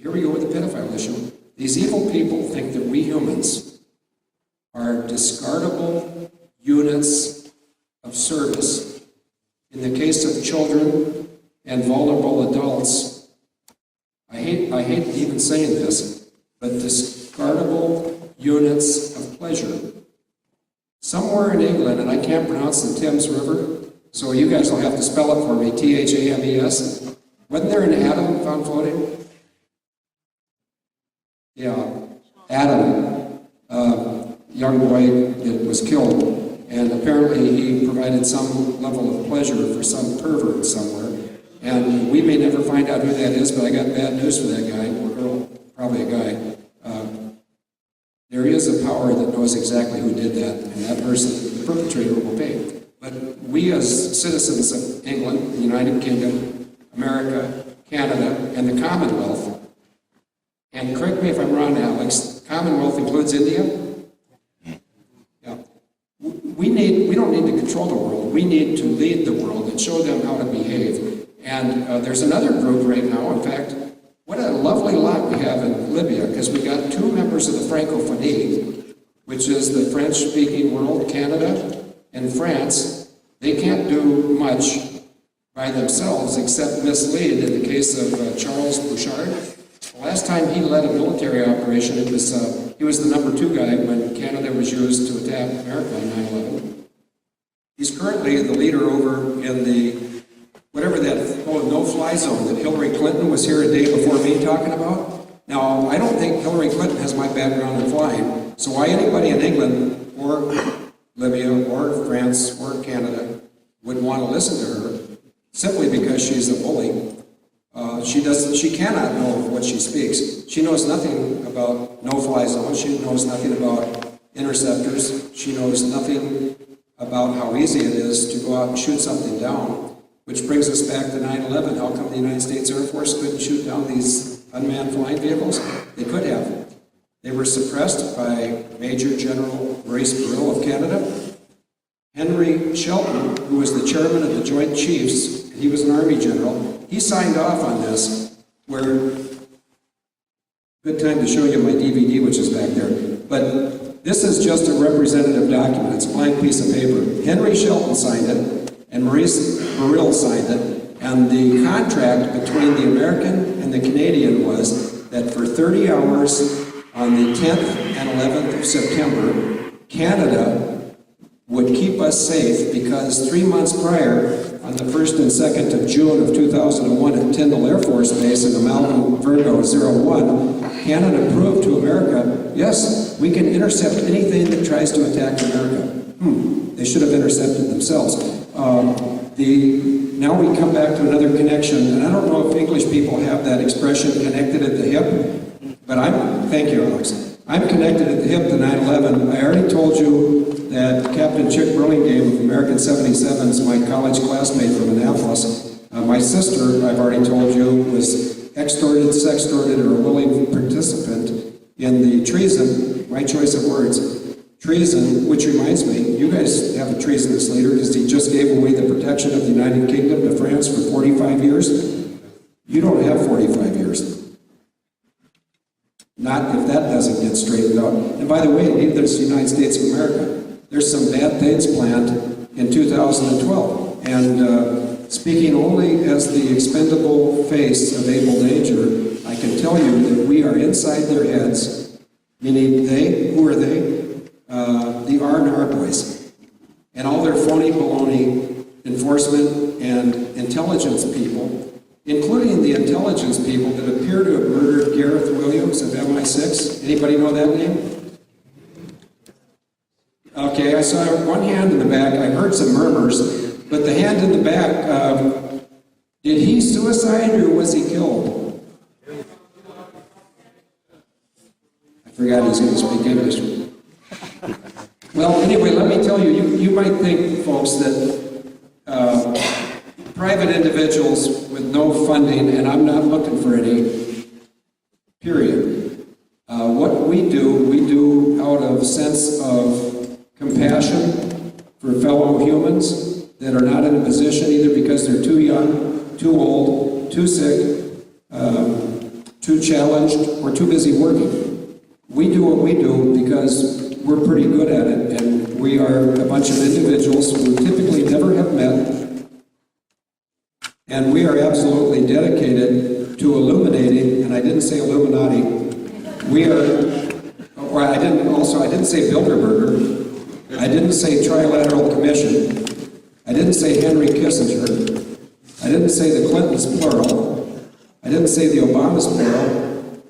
Here we go with the pedophile issue. These evil people think that we humans are discardable units of service. In the case of children and vulnerable adults, I hate even saying this, but discardable units of pleasure. Somewhere in England, and I can't pronounce the Thames River, so you guys will have to spell it for me, T-H-A-M-E-S. Wasn't there an atom found floating? Yeah, Adam, young boy that was killed, and apparently he provided some level of pleasure for some pervert somewhere. And we may never find out who that is, but I got bad news for that guy, or girl, probably a guy. There is a power that knows exactly who did that, and that person, the perpetrator, will pay. But we as citizens of England, the United Kingdom, America, Canada, and the Commonwealth, and correct me if I'm wrong, Alex, Commonwealth includes India? Yeah. We don't need to control the world. We need to lead the world and show them how to behave. And there's another group right now, in fact, what a lovely lot we have in Libya, because we got 2 members of the Francophonie, which is the French-speaking world, Canada and France. They can't do much by themselves except mislead. In the case of Charles Bouchard, the last time he led a military operation, he was the number 2 guy when Canada was used to attack America on 9/11. He's currently the leader over in the whatever that no-fly zone that Hillary Clinton was here a day before me talking about. Now, I don't think Hillary Clinton has my background in flying, so why anybody in England or Libya or France or Canada would want to listen to her simply because she's a bully. She cannot know what she speaks. She knows nothing about no-fly zones. She knows nothing about interceptors. She knows nothing about how easy it is to go out and shoot something down. Which brings us back to 9/11. How come the United States Air Force couldn't shoot down these unmanned flying vehicles? They could have. They were suppressed by Major General Maurice Burrell of Canada. Henry Shelton, who was the chairman of the Joint Chiefs, he was an Army general, he signed off on this, where, good time to show you my DVD, which is back there, but this is just a representative document. It's a blank piece of paper. Henry Shelton signed it, and Maurice Burrell signed it, and the contract between the American and the Canadian was that for 30 hours on the 10th and 11th of September, Canada would keep us safe because 3 months prior, on the 1st and 2nd of June of 2001 at Tyndall Air Force Base in Amalgam Virgo 01, Canada proved to America, yes, we can intercept anything that tries to attack America. They should have intercepted themselves. Now we come back to another connection, and I don't know if English people have that expression, connected at the hip, but thank you, Alex. I'm connected at the hip to 9/11. I already told you that Captain Chic Burlingame of American 77s, my college classmate from Annapolis, my sister, I've already told you, was extorted, sextorted, or a willing participant in the treason, my choice of words, treason, which reminds me, you guys have a treasonous leader because he just gave away the protection of the United Kingdom to France for 45 years. You don't have 45 years. Not if that doesn't get straightened out. And by the way, neither does the United States of America. There's some bad things planned in 2012. And speaking only as the expendable face of Abel Danger, I can tell you that we are inside their heads, meaning they, who are they? The R&R boys. And all their phony baloney enforcement and intelligence people, including the intelligence people that appear to have murdered Gareth Williams of MI6. Anybody know that name? Okay, I saw one hand in the back. I heard some murmurs, but the hand in the back, did he suicide or was he killed? I forgot he's going to speak English. Well, anyway, let me tell you, you might think, folks, that private individuals with no funding, and I'm not looking for any, period. What we do out of sense of compassion for fellow humans that are not in a position either because they're too young, too old, too sick, too challenged, or too busy working. We do what we do because we're pretty good at it, and we are a bunch of individuals who typically never have met, and we are absolutely dedicated to illuminating, and I didn't say Illuminati, we are, or I didn't say Bilderberger, I didn't say Trilateral Commission, I didn't say Henry Kissinger, I didn't say the Clintons plural, I didn't say the Obamas plural,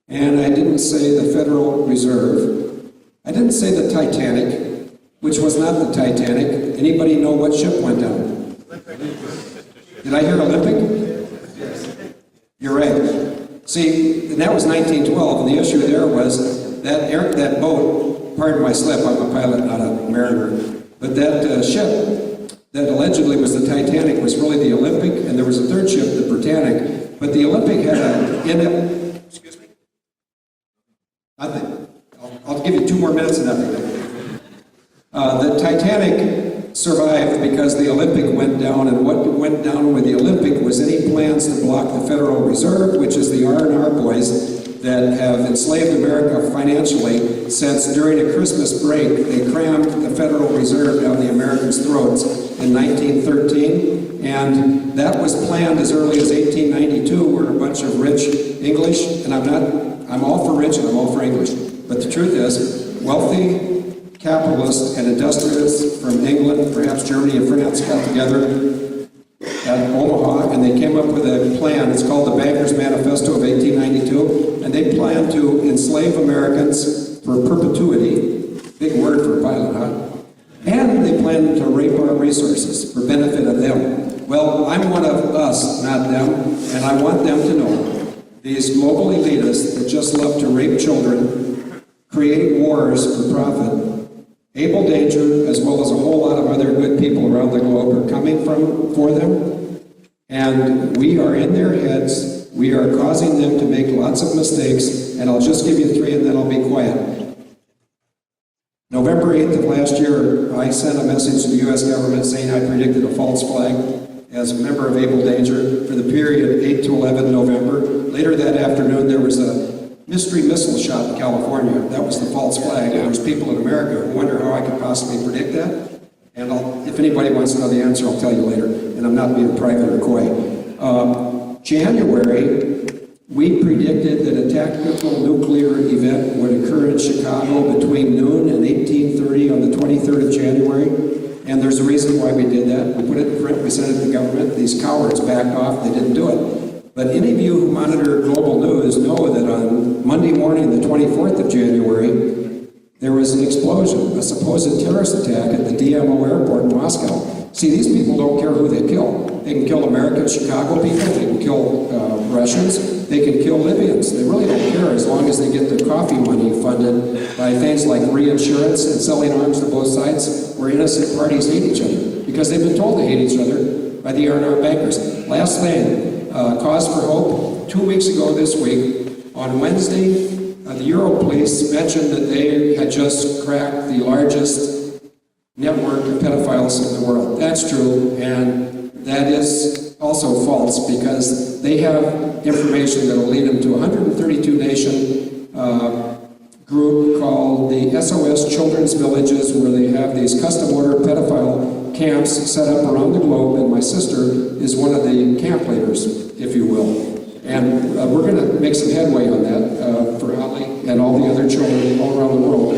and I didn't say the Federal Reserve. I didn't say the Titanic, which was not the Titanic. Anybody know what ship went down? Did I hear Olympic? You're right. See, and that was 1912, and the issue there was that boat, pardon my slip, I'm a pilot, not a mariner, but that ship that allegedly was the Titanic was really the Olympic, and there was a third ship, the Britannic, but the Olympic had in it, excuse me? Nothing. I'll give you 2 more minutes and nothing. The Titanic survived because the Olympic went down, and what went down with the Olympic was any plans to block the Federal Reserve, which is the R&R boys that have enslaved America financially since during a Christmas break they crammed the Federal Reserve down the Americans' throats in 1913, and that was planned as early as 1892, where a bunch of rich English, and I'm all for rich and I'm all for English, but the truth is, wealthy capitalists and industrialists from England, perhaps Germany and France, got together at Omaha, and they came up with a plan. It's called the Bankers Manifesto of 1892, and they planned to enslave Americans for perpetuity, big word for a pilot, huh? And they planned to rape our resources for benefit of them. Well, I'm one of us, not them, and I want them to know these global elitists that just love to rape children, create wars for profit, Able Danger, as well as a whole lot of other good people around the globe, are coming for them, and we are in their heads. We are causing them to make lots of mistakes, and I'll just give you 3 and then I'll be quiet. November 8th of last year, I sent a message to the U.S. government saying I predicted a false flag as a member of Able Danger for the period 8 to 11 November. Later that afternoon, there was a mystery missile shot in California. That was the false flag. And there's people in America who wonder how I could possibly predict that. And if anybody wants to know the answer, I'll tell you later. And I'm not being private or coy. January, we predicted that a tactical nuclear event would occur in Chicago between noon and 18:30 on the 23rd of January. And there's a reason why we did that. We put it in print, we sent it to the government. These cowards backed off, they didn't do it. But any of you who monitor global news know that on Monday morning, the 24th of January, there was an explosion, a supposed terrorist attack at the DMO airport in Moscow. See, these people don't care who they kill. They can kill American Chicago people, they can kill Russians, they can kill Libyans. They really don't care as long as they get their coffee money funded by things like reinsurance and selling arms to both sides, where innocent parties hate each other, because they've been told to hate each other by the R&R bankers. Last thing, cause for hope. 2 weeks ago this week, on Wednesday, the Euro Police mentioned that they had just cracked the largest network of pedophiles in the world. That's true, and that is also false, because they have information that will lead them to a 132-nation group called the SOS Children's Villages, where they have these custom-ordered pedophile camps set up around the globe, and my sister is one of the camp leaders, if you will. And we're going to make some headway on that for Holly and all the other children all around the world.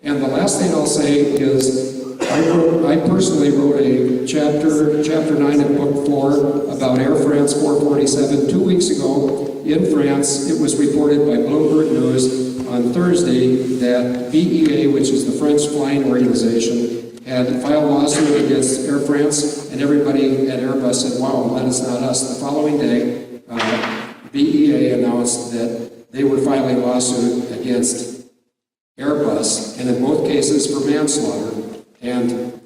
And the last thing I'll say is I personally wrote a chapter 9 of book 4 about Air France 447 2 weeks ago in France. It was reported by Bloomberg News on Thursday that BEA, which is the French flying organization, had filed a lawsuit against Air France, and everybody at Airbus said, wow, glad it's not us. The following day, BEA announced that they were filing a lawsuit against Airbus, and in both cases for manslaughter. And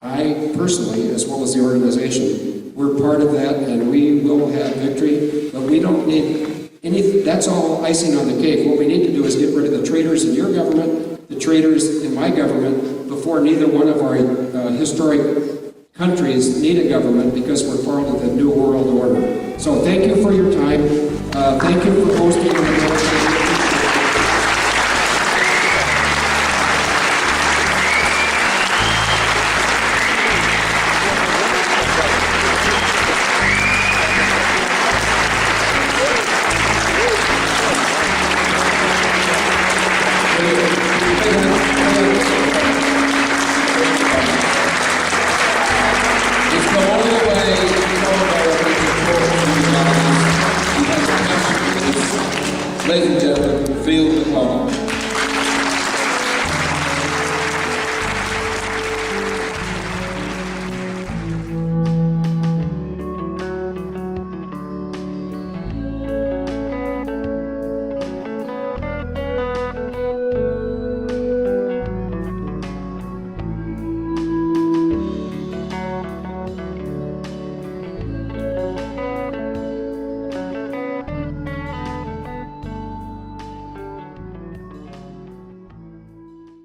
I personally, as well as the organization, we're part of that, and we will have victory, but we don't need anything. That's all icing on the cake. What we need to do is get rid of the traitors in your government, the traitors in my government, before neither one of our historic countries need a government, because we're part of the New World Order. So thank you for your time. Thank you for hosting the It's the only way you know about it. Ladies and gentlemen, Field McConnell.